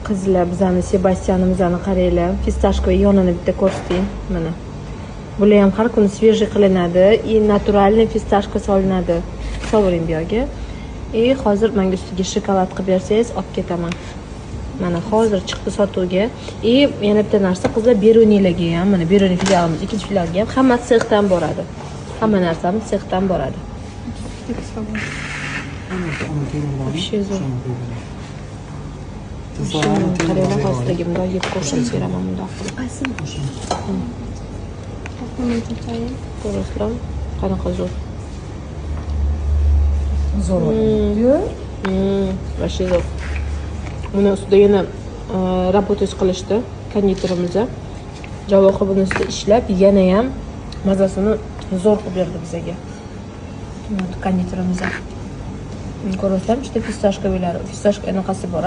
Qizlar bizani Sebastianimizni qaranglar. Fistashka yonini bitta ko'rsating. Mana. Bular ham har kuni svejiy qilinadi. Naturalniy fistashka solinadi. Sovuring bu yerga. Hozir menga ustiga shokolad qilib bersangiz, olib ketaman. Mana hozir chiqdi sotuvga. Yana bitta narsa, qizlar berunilarga ham, mana beruni filialimiz, ikkinchi filialga ham hammasi sexdan boradi. Hamma narsamiz sexdan boradi. Qaranglar, hozirgi bunday yeb ko'rsatib beraman bundoq qilib. Qaysini qo'shing? Ko'rasizlar, qanaqa zo'r. Zo'r. Vashi zo'r. Buni ustida yana работать qilishdi konditorimizda. Javohir buni ustida ishlab, yana ham mazasini zo'r qilib berdi bizga. Konditorimizda. Ko'rasizlar, ikkita fistashka bo'ladi. Fistashka anaqasi bor,